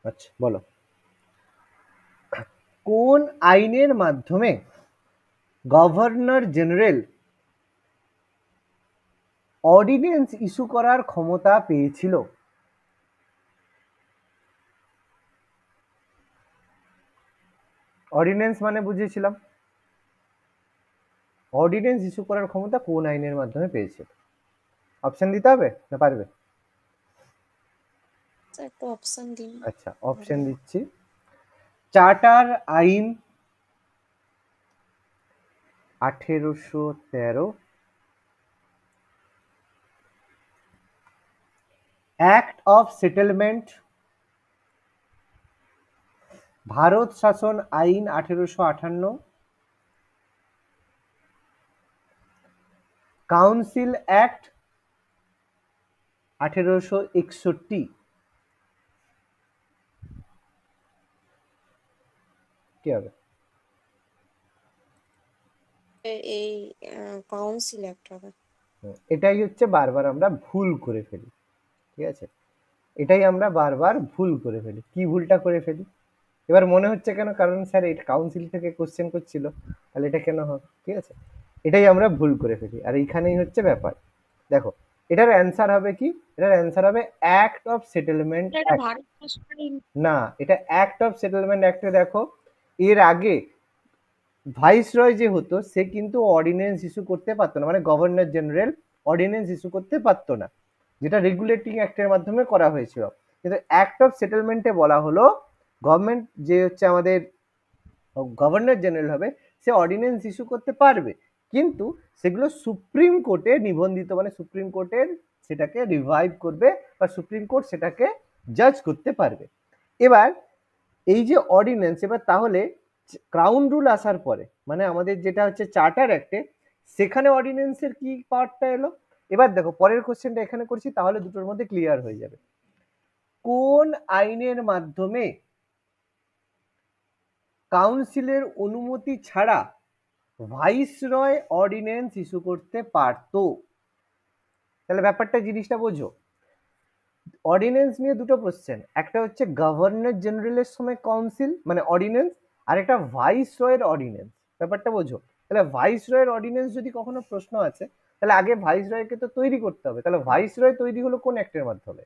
আচ্ছা বলো, কোন আইনের মাধ্যমে গভর্নর জেনারেল অর্ডিন্যান্স ইস্যু করার ক্ষমতা পেয়েছিল? অর্ডিন্যান্স মানে বুঝিয়েছিলাম, অর্ডিন্যান্স ইস্যু করার ক্ষমতা কোন আইনের মাধ্যমে পেয়েছিল? অপশন দিতে হবে না পারবে? স্যার একটু অপশন দিন। আচ্ছা অপশন দিচ্ছি, চার্টার আইন 1813, অ্যাক্ট অফ সেটেলমেন্ট, ভারত শাসন আইন 1858, কাউন্সিল অ্যাক্ট 1861। কি হবে? এই কাউন্সিল অ্যাক্ট হবে। এটাই হচ্ছে বারবার আমরা ভুল করে ফেলি, ঠিক আছে, এটাই আমরা বারবার ভুল করে ফেলি। কি ভুলটা করে ফেলি এবার মনে হচ্ছে কেন? কারণ স্যার এটা কাউন্সিল থেকে কোশ্চেন করছিল, তাহলে এটা কেন হবে? ঠিক আছে, এটাই আমরা ভুল করে ফেলি, আর এইখানেই হচ্ছে ব্যাপার। দেখো এটার অ্যান্সার হবে কি? এটার অ্যান্সার হবে অ্যাক্ট অফ সেটেলমেন্ট এটা অ্যাক্ট। ভারত সরকারের না, এটা অ্যাক্ট অফ সেটেলমেন্ট অ্যাক্টে দেখো, এর আগে ভাইসরয় যে হতো সে কিন্তু অর্ডিন্যান্স ইস্যু করতে পারতো না, মানে গভর্নর জেনারেল অর্ডিন্যান্স ইস্যু করতে পারতো না, যেটা রেগুলেটিং অ্যাক্টের মাধ্যমে করা হয়েছিল। কিন্তু অ্যাক্ট অফ সেটেলমেন্টে বলা হলো গভর্নমেন্ট যে হচ্ছে আমাদের গভর্নর জেনারেল হবে, সে অর্ডিন্যান্স ইস্যু করতে পারবে, কিন্তু সেগুলো সুপ্রিম কোর্টে নিবন্ধিত, মানে সুপ্রিম কোর্টের সেটাকে রিভাইভ করবে বা সুপ্রিম কোর্ট সেটাকে জাজ করতে পারবে। এবার এই যে অর্ডিন্যান্স, এবার তাহলে ক্রাউন রুল আসার পরে, মানে আমাদের যেটা হচ্ছে চার্টার অ্যাক্টে, সেখানে অর্ডিন্যান্সের কি পার্টটা এলো? এবার দেখো পরের কোশ্চেনটা এখানে করছি, তাহলে দুটোর মধ্যে ক্লিয়ার হয়ে যাবে। কোন আইনের মাধ্যমে কাউন্সিলের অনুমতি ছাড়া ভাইসরয় অর্ডিন্যান্স ইস্যু করতে পারতো? তাহলে ব্যাপারটা জিনিসটা বোঝো, অর্ডিন্যান্স নিয়ে দুটো কোশ্চেন, একটা হচ্ছে গভর্নর জেনারেলের সময় কাউন্সিল মানে অর্ডিন্যান্স, আর একটা ভাইসরয়ের অর্ডিন্যান্স। ব্যাপারটা বোঝো, তাহলে ভাইসরয়ের অর্ডিন্যান্স যদি কখনো প্রশ্ন আছে, তাহলে আগে ভাইসরয়কে তো তৈরি করতে হবে। তাহলে ভাইসরয় তৈরি হলো কোন অ্যাক্টের মাধ্যমে?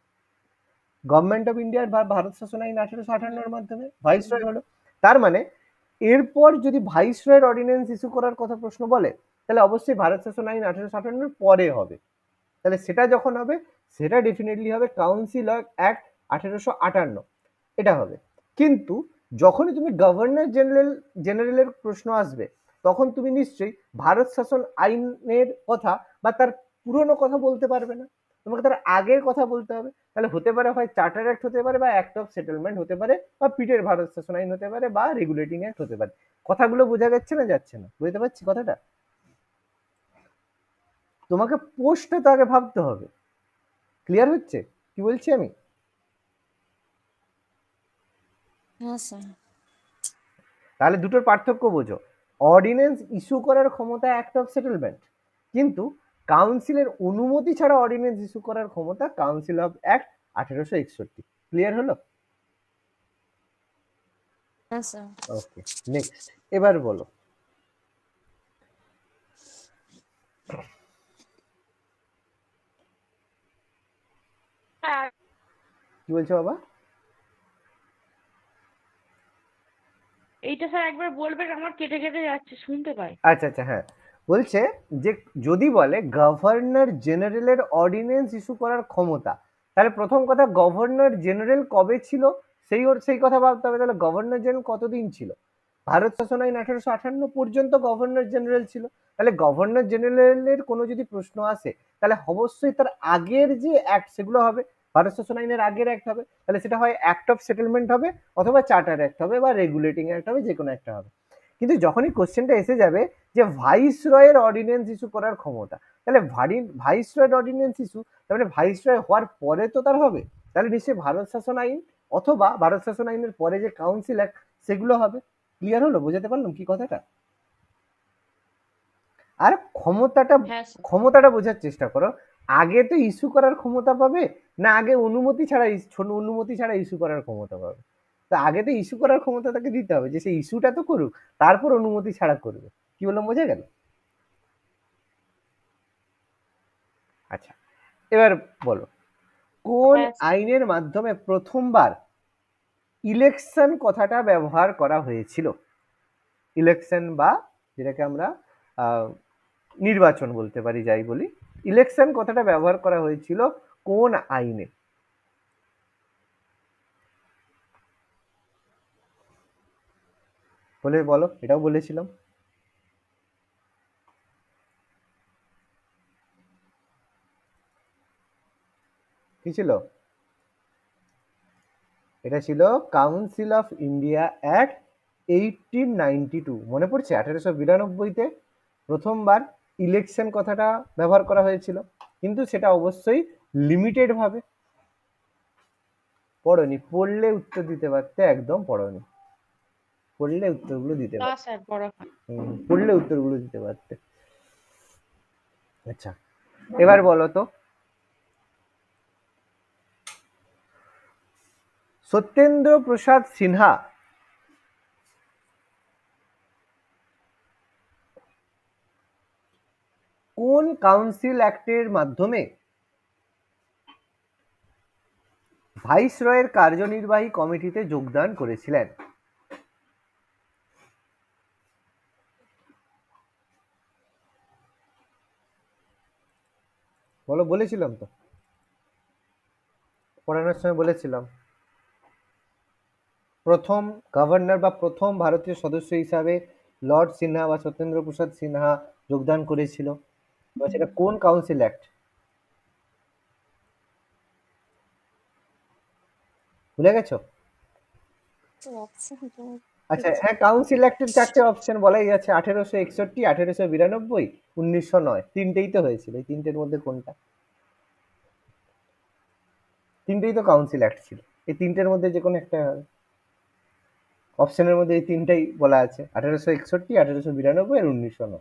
গভর্নমেন্ট অফ ইন্ডিয়ার বা ভারত শাসন আইন 1858 মাধ্যমে ভাইসরয় হলো। তার মানে এরপর যদি ভাইসরয়ের অর্ডিন্যান্স ইস্যু করার কথা প্রশ্ন বলে, তাহলে অবশ্যই ভারত শাসন আইন 1858 পরে হবে। তাহলে সেটা যখন হবে, সেটা ডেফিনেটলি হবে কাউন্সিল অ্যাক্ট 1858, এটা হবে। কিন্তু যখনই তুমি গভর্নর জেনারেলের প্রশ্ন আসবে, তখন তুমি নিশ্চয়ই ভারত শাসন আইনের কথা বা তার পুরনো কথা বলতে পারবে না, তোমাকে তার আগের কথা বলতে হবে। তাহলে হতে পারে হয় চার্টার অ্যাক্ট হতে পারে, বা অ্যাক্ট অফ সেটেলমেন্ট হতে পারে, বা পিটের ভারত শাসন আইন হতে পারে, বা রেগুলেটিং অ্যাক্ট হতে পারে। কথাগুলো বোঝা যাচ্ছে না যাচ্ছে না? বুঝতে পারছি কথাটা? তোমাকে পোস্টটা তো আগে ভাবতে হবে। ক্লিয়ার হচ্ছে কি বলছি আমি? হ্যাঁ স্যার। তাহলে দুটোর পার্থক্য বোঝো, অর্ডিন্যান্স ইস্যু করার ক্ষমতা অ্যাক্ট অফ সেটেলমেন্ট, কিন্তু কাউন্সিলের অনুমতি ছাড়া অর্ডিন্যান্স ইস্যু করার ক্ষমতা কাউন্সিল অফ অ্যাক্ট 1861। ক্লিয়ার হলো? হ্যাঁ স্যার। ওকে, নেক্সট, এবার বলো। হ্যাঁ, কি বলছো বাবা? এইটা স্যার একবার বলবেন, আমার কেটে কেটে যাচ্ছে, শুনতে পাই। আচ্ছা আচ্ছা, হ্যাঁ, বলছে যে যদি বলে গভর্নর জেনারেলের অর্ডিন্যান্স ইস্যু করার ক্ষমতা, তাহলে প্রথম কথা গভর্নর জেনারেল কবে ছিল সেই কথা ভাবতে হবে। তাহলে গভর্নর জেনারেল কতদিন ছিল? ভারত শাসন আইন 1858 পর্যন্ত গভর্নর জেনারেল ছিল। তাহলে গভর্নর জেনারেলের কোনো যদি প্রশ্ন আসে, তাহলে অবশ্যই তার আগের যে অ্যাক্ট সেগুলো হবে, ভারত শাসন আইনের আগের অ্যাক্ট হবে। তাহলে সেটা হয় অ্যাক্ট অফ সেটেলমেন্ট হবে, অথবা চার্টার অ্যাক্ট হবে, বা রেগুলেটিং অ্যাক্ট হবে, যে কোনো একটা হবে। কিন্তু যখনই কোশ্চেনটা এসে যাবে যে ভাইসরয়ের অর্ডিন্যান্স ইস্যু করার ক্ষমতা, তাহলে ভাইসরয়ের অর্ডিন্যান্স ইস্যু, তার মানে ভাইসরয় হওয়ার পরে তো তার হবে, তাহলে নিশ্চয়ই ভারত শাসন আইন অথবা ভারত শাসন আইনের পরে যে কাউন্সিল অ্যাক্ট সেগুলো হবে। ক্লিয়ার হলো? বোঝাতে পারলাম কি কথাটা? আর ক্ষমতাটা হ্যাঁ স্যার। ক্ষমতাটা বোঝার চেষ্টা করো। আগে তো ইস্যু করার ক্ষমতা পাবে, না আগে অনুমতি ছাড়া ইস্যু করার ক্ষমতা পাবে? তা আগে তো ইস্যু করার ক্ষমতা তাকে দিতে হবে, যে সে ইস্যুটা তো করুক, তারপর অনুমতি ছাড়া করবে। কি বললাম, বোঝা গেল? আচ্ছা, এবার বলো, কোন হ্যাঁ আইনের মাধ্যমে প্রথমবার ইলেকশন কথাটা ব্যবহার করা হয়েছিল? ইলেকশন বা যেটাকে আমরা আহ, নির্বাচন বলতে পারি, যাই বলি, ইলেকশন কথাটা ব্যবহার করা হয়েছিল কোন আইনে? বলে বলো, এটাও বলেছিলাম। কি ছিল? এটা ছিল কাউন্সিল অফ ইন্ডিয়া অ্যাক্ট 1892। মনে পড়ছে? 1892-তে প্রথমবার ইলেকশন কথাটা ব্যবহার করা হয়েছিল, কিন্তু সেটা অবশ্যই লিমিটেড ভাবে। পড়োনি? পড়লে উত্তর দিতে পারতে, একদম পড়োনি। পড়লে উত্তরগুলো দিতে না পারতে। স্যার পড়া হয়। পড়লে উত্তরগুলো দিতে পারতে। আচ্ছা, এবার বলো তো, সত্যেন্দ্র প্রসাদ সিনহা কোন কাউন্সিল অ্যাক্টের মাধ্যমে ভাইসরয়ের কার্যনির্বাহী কমিটিতে যোগদান করেছিলেন? বলো, বলেছিলাম তো, পড়ানোর সময় বলেছিলাম। প্রথম গভর্নর বা প্রথম ভারতীয় সদস্য হিসাবে লর্ড সিনহা বা সত্যেন্দ্র প্রসাদ সিনহা যোগদান করেছিল। এবার সেটা কোন কাউন্সিল অ্যাক্ট? ভুলে গেছো? তো অপশন আচ্ছা হ্যাঁ, কাউন্সিল অ্যাক্টের 4টে অপশন বলাই যাচ্ছে: 1861, 1892, 1909। তিনটেই তো হয়েছিল, এই তিনটের মধ্যে কোনটা? তিনটেই তো কাউন্সিল অ্যাক্ট ছিল, এই তিনটের মধ্যে যে কোনো একটা হবে। অপশনের মধ্যে এই তিনটাই বলা আছে: 1861, 1892 আর 1909।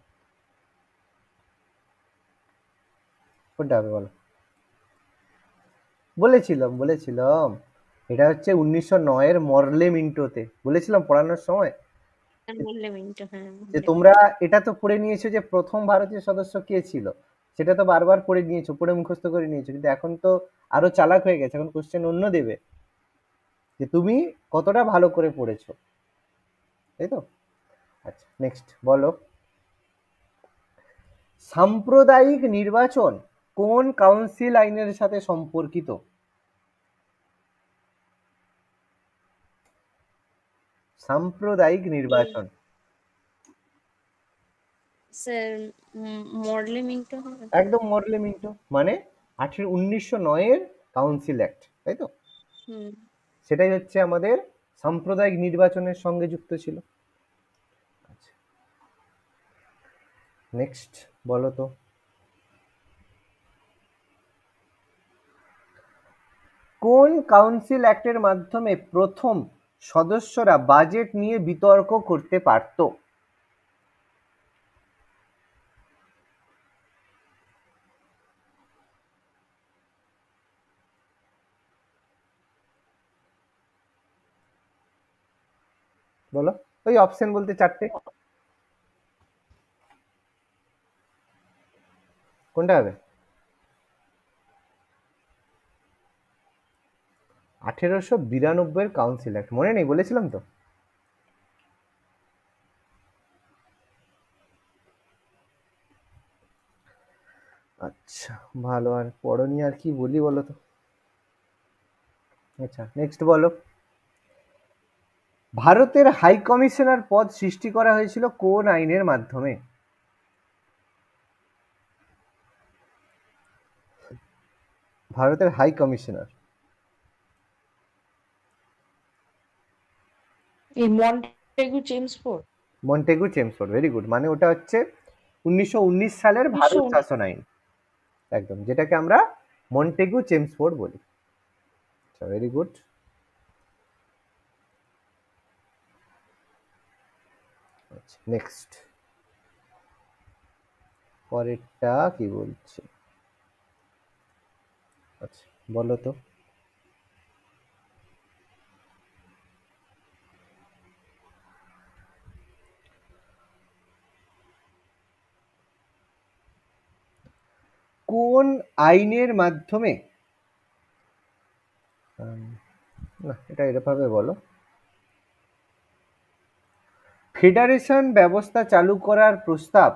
কোনটা হবে বলো? বলেছিলাম, এটা হচ্ছে 1909-এর মরলে মিন্টোতে বলেছিলাম পড়ানোর সময়। বললে মিনিটটা, হ্যাঁ যে বললে তোমরা এটা তো পড়ে নিয়েছো যে প্রথম ভারতীয় সদস্য কে ছিল, সেটা তো বারবার পড়ে নিয়েছো, পড়ে মুখস্থ করে নিয়েছো, কিন্তু এখন তো আরো চালাক হয়ে গেছে, এখন কোশ্চেন অন্য দেবে, যে তুমি কতটা ভালো করে পড়েছো, তাই তো? আচ্ছা, নেক্সট বলো, সাম্প্রদায়িক নির্বাচন কোন কাউন্সিল আইনের সাথে সম্পর্কিত? সাম্প্রদায়িক নির্বাচন। স্যার মডেলে মিনিটটা হবে। একদম মরলে মিন্টো, মানে 1909-এর কাউন্সিল অ্যাক্ট, তাই তো? হুম। সেটাই হচ্ছে আমাদের সাম্প্রদায়িক নির্বাচনের সঙ্গে যুক্ত ছিল। আচ্ছা, নেক্সট বলো তো, কোন কাউন্সিল অ্যাক্টের মাধ্যমে প্রথম সদস্যরা বাজেট নিয়ে বিতর্ক করতে পারত? বলো, ওই অপশন বলতে 4টে, কোনটা হবে? 1892-এর কাউন্সিল অ্যাক্ট, মনে নেই? বলেছিলাম তো। আচ্ছা, ভালো, আর পড়নি, আর কি বলি বলো তো। আচ্ছা, নেক্সট বলো, ভারতের হাই কমিশনার পদ সৃষ্টি করা হয়েছিল কোন আইনের মাধ্যমে? ভারতের হাই কমিশনার, এই Montagu Chelmsford. Montagu Chelmsford, very good. মানে ওটা হচ্ছে 1919 সালের ভারত 1919। শাসন আইন, একদম, যেটাকে আমরা মন্টেগু চেমসফোর্ড বলি। আচ্ছা, ভেরি গুড। আচ্ছা, নেক্সট, পরেরটা কি বলছে, আচ্ছা, বলো তো। কোন আইনের মাধ্যমে, না এটা এভাবে বলো, ফেডারেশন ব্যবস্থা চালু করার প্রস্তাব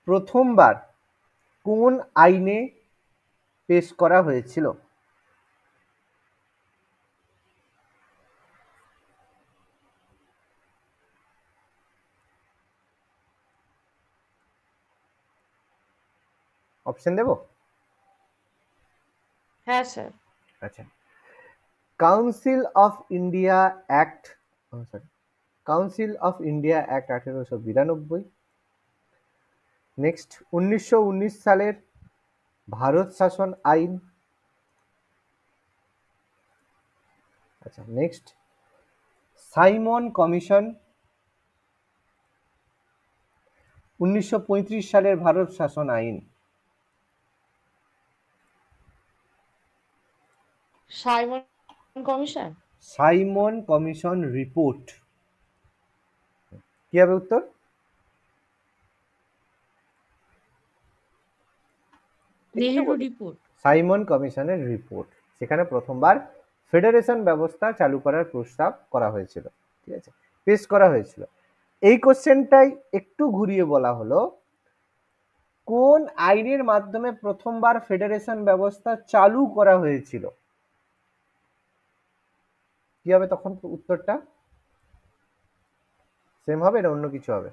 প্রথমবার কোন আইনে পেশ করা হয়েছিল? অপশন দেবো? হ্যাঁ স্যার। আচ্ছা, council of India act, sorry, council of India act 1892। Next 1919 সালের ভারত শাসন আইন। আচ্ছা, নেক্সট সাইমন কমিশন, 1935 সালের ভারত শাসন আইন। Simon commission. Simon commission report. কি হবে উত্তর? নেহেরু রিপোর্ট। সাইমন কমিশনের রিপোর্ট, সেখানে প্রথমবার ফেডারেশন ব্যবস্থা চালু করার প্রস্তাব করা হয়েছিল, ঠিক আছে, পেশ করা হয়েছিল। এই কোশ্চেনটাই একটু ঘুরিয়ে বলা হলো, কোন আইনের মাধ্যমে প্রথমবার ফেডারেশন ব্যবস্থা চালু করা হয়েছিল? কি হবে তখন উত্তরটা? সেম হবে না অন্য কিছু হবে?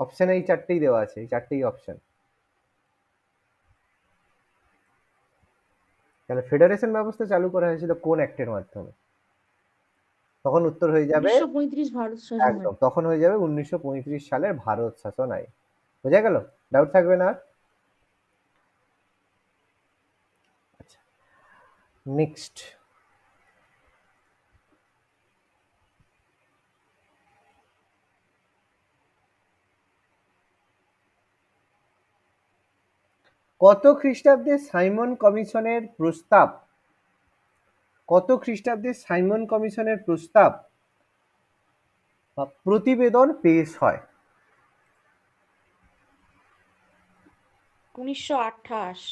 অপশন এই চারটেই দেওয়া আছে, এই চারটেই অপশন। তাহলে ফেডারেশন ব্যবস্থা চালু করা হয়েছিল কোন অ্যাক্টের মাধ্যমে? তখন উত্তর হয়ে যাবে 1935 ভারত শাসন আইন। একদম, তখন হয়ে যাবে 1935 সালের ভারত শাসন আইন। বোঝা গেল? ডাউট থাকবে না? আচ্ছা, নেক্সট, কত খ্রিস্টাব্দে সাইমন কমিশনের প্রস্তাব, কত খ্রিস্টাব্দে সাইমন কমিশনের প্রস্তাব বা প্রতিবেদন পেশ হয়? 1928।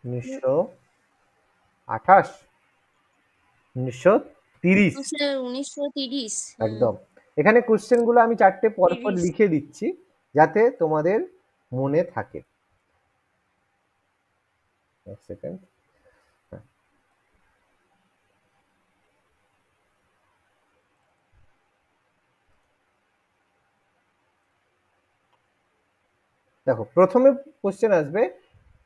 1928, 1930। 1930। একদম। এখানে কোশ্চেন গুলো আমি চারটে পরপর 30। লিখে দিচ্ছি যাতে তোমাদের মনে থাকে। এক সেকেন্ড। দেখো, প্রথমে কোশ্চেন আসবে,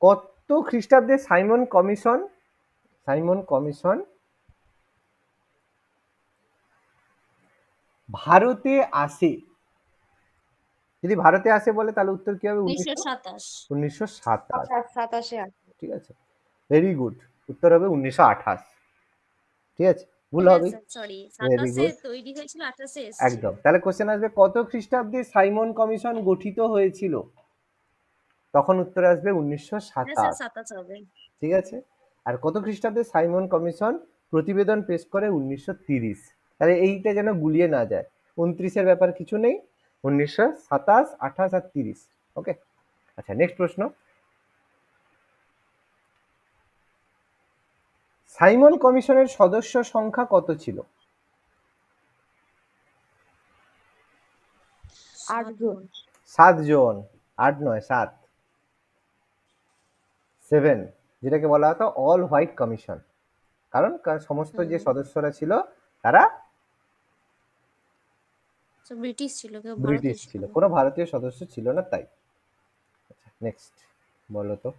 কত খ্রিস্টাব্দে সাইমন কমিশন, সাইমন কমিশন ভারতে আসে? যদি ভারতে আসে বলে তাহলে উত্তর কি হবে? 1927। 1927। 27 ঠিক আছে, ভেরি গুড। উত্তর হবে 1928। ঠিক আছে, ভুল হ্যাঁ হবে। স্যার, সরি, ভেরি 27-এ গুড, তৈরি হয়েছিল, 28-এ এসেছিল। একদম। তাহলে কোশ্চেন আসবে, কত খ্রিস্টাব্দে সাইমন কমিশন গঠিত হয়েছিল? তখন উত্তর আসবে হ্যাঁ 1927। স্যার, 27 হবে। ঠিক আছে, আর কত খ্রিস্টাব্দে সাইমন কমিশন প্রতিবেদন পেশ করে? 1930। তাহলে এইটা যেন গুলিয়ে না যায়, 29-এর ব্যাপার কিছু নেই, 1927, 28 আর 30। ওকে, আচ্ছা, নেক্সট প্রশ্ন, সাইমন কমিশনের সদস্য সংখ্যা কত ছিল? 8 জন। 7 জন। 8 নয়, 7, 7, যেটাকে বলা হতো অল হোয়াইট কমিশন। কারণ সমস্ত যে সদস্যরা ছিল তারা ব্রিটিশ ছিল, কেউ ব্রিটিশ ভারতীয় ছিল ছিল, না। কোনো ভারতীয় সদস্য ছিল না তাই। আচ্ছা, নেক্সট বলো তো।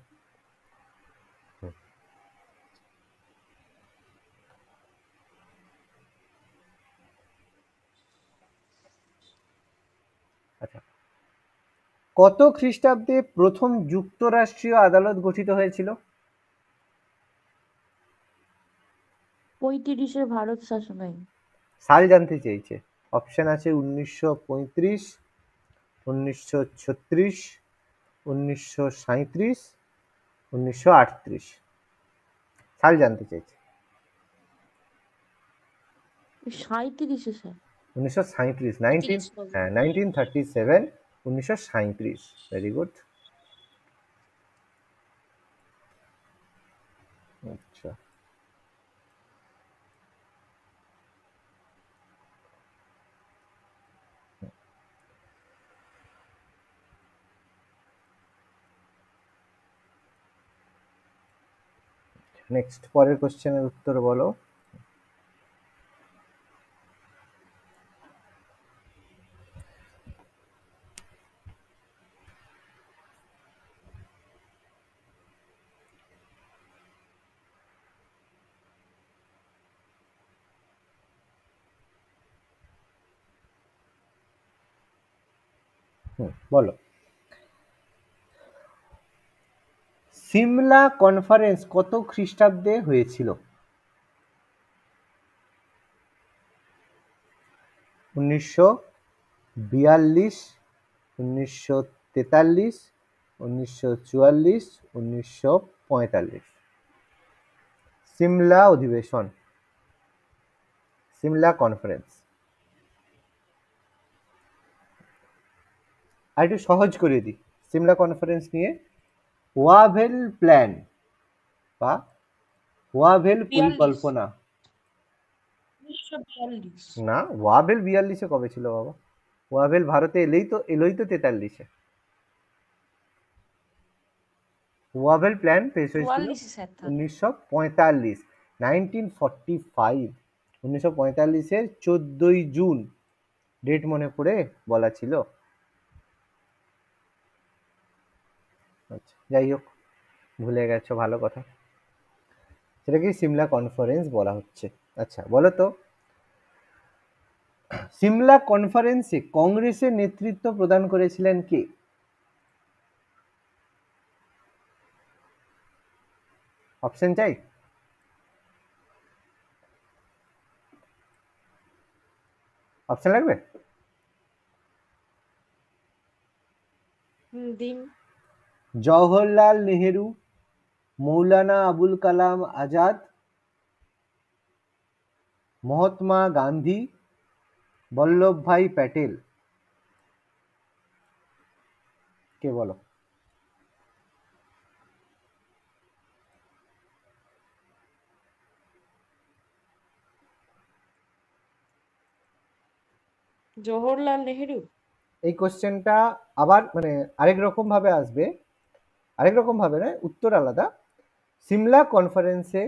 আচ্ছা, কত খ্রিস্টাব্দে প্রথম যুক্তরাষ্ট্রীয় আদালত গঠিত হয়েছিল? 35-এ ভারত শাসন আইন। সাল জানতে চেয়েছে। অপশন আছে 1935, 1936, 1937, 1938 সাল জানতে চাইছি। 37-এ স্যার। 1937 30 হ্যাঁ নভেম্বর 1937 1937 ভেরি গুড। আচ্ছা নেক্সট, পরের কোশ্চেনের উত্তর বলো। বলো, সিমলা কনফারেন্স কত খ্রিস্টাব্দে হয়েছিল? 1942, 1943, 1944, 1945। সিমলা অধিবেশন, সিমলা কনফারেন্স। আর একটু সহজ করে দিই সিমলা কনফারেন্স নিয়ে। ওয়াভেল প্ল্যান বা ওয়াভেল 42, পরিকল্পনা। 1942। না, ওয়াভেল 42-এ কবে ছিল বাবা? ওয়াভেল ভারতে এলোই তো 43-এ। ওয়াভেল প্ল্যান পেশ হয়েছিল 44 স্যার তাহলে। 1945, 1945, 1945-এর 14ই জুন। ডেট মনে পড়ে বলা ছিল। আচ্ছা যাই হোক, ভুলে গেছো, ভালো কথা। সেটাকে সিমলা কনফারেন্স বলা হচ্ছে। আচ্ছা বলো তো, সিমলা কনফারেন্সে কংগ্রেসের নেতৃত্ব প্রদান করেছিলেন কে? অপশন চাই? অপশন লাগবে? দিন। জওহরলাল নেহেরু, মৌলানা আবুল কালাম আজাদ, মহাত্মা গান্ধী, বল্লভভাই প্যাটেল। কে বলো? জওহরলাল নেহেরু। এই কোশ্চেনটা আবার মানে আরেক রকম ভাবে আসবে, আরেক রকম ভাবে নয়, উত্তর আলাদা। সিমলা কনফারেন্সে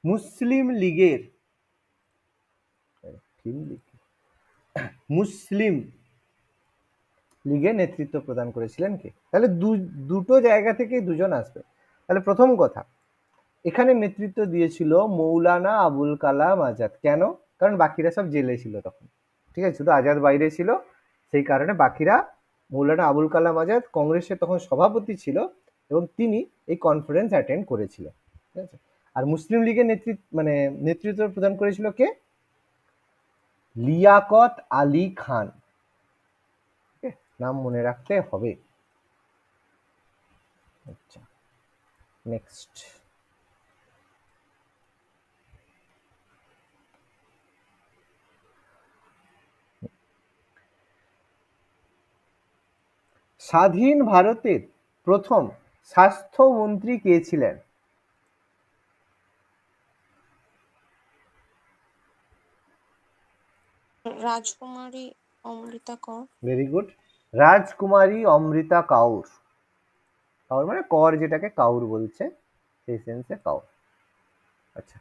মুসলিম লীগের মুসলিম লীগের নেতৃত্ব প্রদান করেছিলেন কে? তাহলে দুটো জায়গা থেকে দুজন আসবে। তাহলে প্রথম কথা, এখানে নেতৃত্ব দিয়েছিল মৌলানা আবুল কালাম আজাদ। কেন? কারণ বাকিরা সব জেলে ছিল তখন, ঠিক আছে, শুধু আজাদ বাইরে ছিল, সেই কারণে বাকিরা। মৌলানা আবুল কালাম আজাদ কংগ্রেসের তখন সভাপতি ছিল এবং তিনি এই কনফারেন্স অ্যাটেন্ড করেছিলেন, ঠিক আছে। আর মুসলিম লীগের নেতৃত্ব প্রদান করেছিল কে? লিয়াকত আলী খান। নাম মনে রাখতে হবে। আচ্ছা নেক্সট, স্বাধীন ভারতের প্রথম স্বাস্থ্যমন্ত্রী কে ছিলেন? রাজকুমারী অমৃতা কর। ভেরি গুড, রাজকুমারী অমৃতা কাউর। কাউর মানে কর, যেটাকে কাউর বলছে সেই সেন্সে কাউর। আচ্ছা,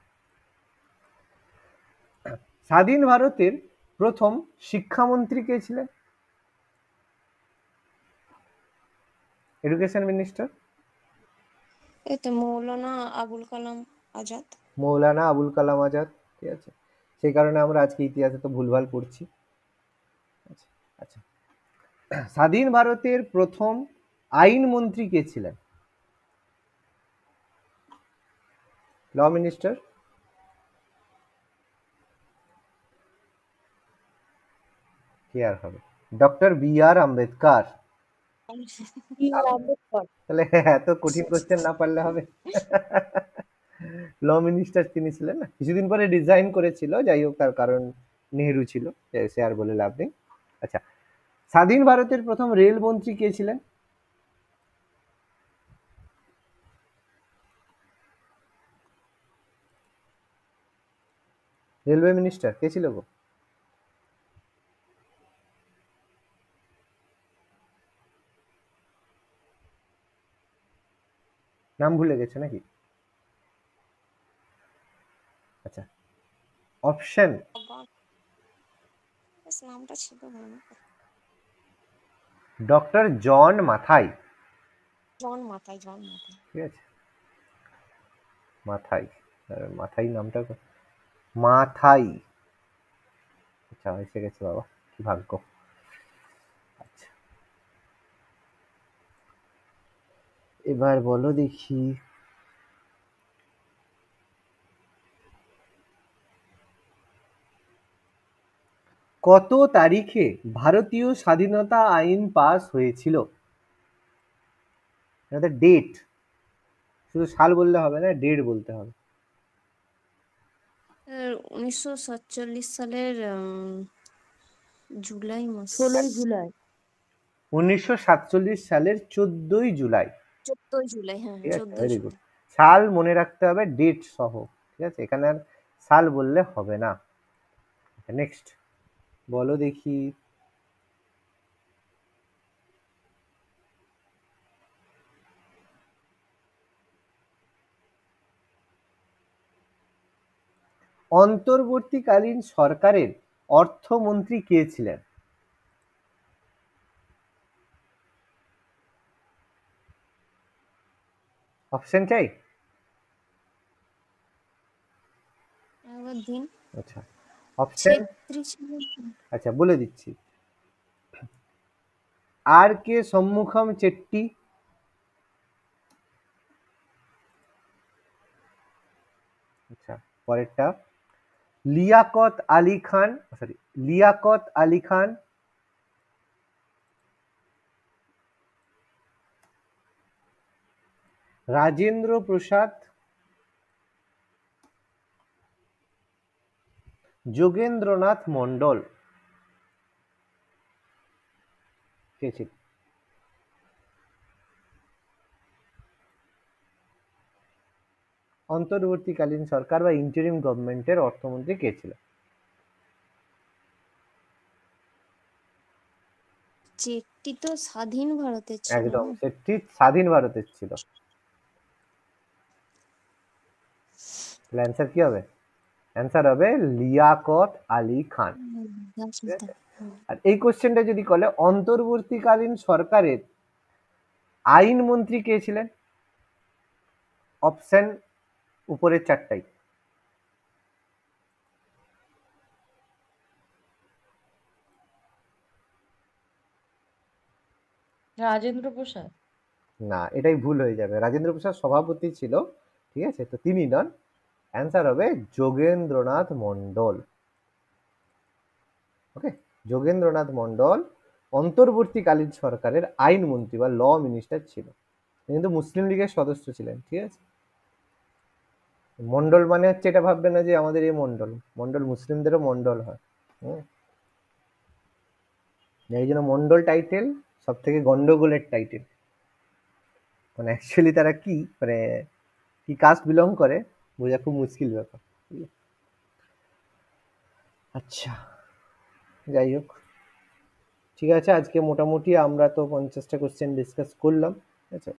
স্বাধীন ভারতের প্রথম শিক্ষামন্ত্রী কে ছিলেন? Education minister. এতে মৌলানা আবুল কালাম আজাদ। মৌলানা আবুল কালাম আজাদ, ঠিক আছে। সেই কারণে আমরা আজকে ইতিহাসে তো ভুলভাল পড়ছি। আচ্ছা আচ্ছা, স্বাধীন ভারতের প্রথম আইনমন্ত্রী কে ছিলেন? ল মিনিস্টার। কে আর হবে? ডক্টর বি আর আম্বেদকর। আম্বেদকর। তাহলে এত কঠিন কোশ্চেন না পারলে হবে? ল মিনিস্টার তিনি ছিলেন না, কিছুদিন পরে রিজাইন করেছিল, যাই হোক তার কারণ নেহেরু ছিল, সে আর বলে লাভ নেই। আচ্ছা, স্বাধীন ভারতের প্রথম রেল মন্ত্রী কে ছিলেন? রেলওয়ে মিনিস্টার কে ছিল গো? নাম ভুলে গেছে নাকি? আচ্ছা, অপশন বাবা, ব্যাস নামটা ছিল মনে করো। ডক্টর জন মাথাই। জন মাথায়, জন মাথায়। ঠিক আছে, মাথাই। মাথাই নামটা মাথাই। আচ্ছা, এসে গেছে বাবা, কি ভাগ্য। আচ্ছা, এবার বলো দেখি, কত তারিখে ভারতীয় স্বাধীনতা আইন পাস হয়েছিল? এটা ডেট, শুধু সাল বললে হবে না, ডেট বলতে হবে। 1947 সালের জুলাই মাস। 16ই জুলাই। 1947 সালের 14ই জুলাই। 14 জুলাই, হ্যাঁ ঠিক আছে, 14 ভেরি গুড। জুলাই। সাল মনে রাখতে হবে, ডেট সহ। ঠিক আছে, এখানে আর সাল বললে হবে না। নেক্সট বলো দেখি, অন্তর্বর্তীকালীন সরকারের অর্থমন্ত্রী কে ছিলেন? অপশন চাই? একবার দিন। আচ্ছা, অপশন, ছেত্রী ছিলেন। আচ্ছা বলে দিচ্ছি। আর কে সম্মুখম চেট্টি, আচ্ছা পরেরটা লিয়াকত আলী খান, সরি লিয়াকত আলী খান, রাজেন্দ্র প্রসাদ, যোগেন্দ্রনাথ মন্ডল, কে ছিল? অন্তর্বর্তীকালীন সরকার বা ইন্টারিম গভর্নমেন্টের অর্থমন্ত্রী কে ছিল? চেট্টি তো স্বাধীন ভারতের ছিল একদম, না? সে ঠিক স্বাধীন ভারতের ছিল। তাহলে অ্যান্সার কি হবে? অ্যান্সার হবে লিয়াকত আলী খান। ঠিক আছে, আর এই কোশ্চেনটা যদি করে অন্তর্বর্তীকালীন সরকারের আইন মন্ত্রী কে ছিলেন? অপশন উপরের চারটাই। রাজেন্দ্র প্রসাদ। না, এটাই ভুল হয়ে যাবে, রাজেন্দ্র প্রসাদ সভাপতি ছিল। ঠিক আছে, তো তিনি নন, অ্যান্সার হবে যোগেন্দ্রনাথ মন্ডল। ওকে, যোগেন্দ্রনাথ মন্ডল অন্তর্বর্তীকালীন সরকারের আইন মন্ত্রী বা ল মিনিস্টার ছিল, কিন্তু মুসলিম লীগের সদস্য ছিলেন। ঠিক আছে, মন্ডল মানে হচ্ছে, এটা ভাববে না যে আমাদের এই মন্ডল, মন্ডল মুসলিমদেরও মন্ডল হয়। হুম, এই জন্য মন্ডল টাইটেল সব থেকে গন্ডগোলের টাইটেল। মানে অ্যাকচুয়ালি তারা কি, মানে কি কাস্ট বিলং করে বোঝা খুব মুশকিল ব্যাপার। আচ্ছা, যাই হোক, ঠিক আছে, আজকে মোটামুটি আমরা তো 50টা কোশ্চেন ডিসকাস করলাম। ঠিক আছে,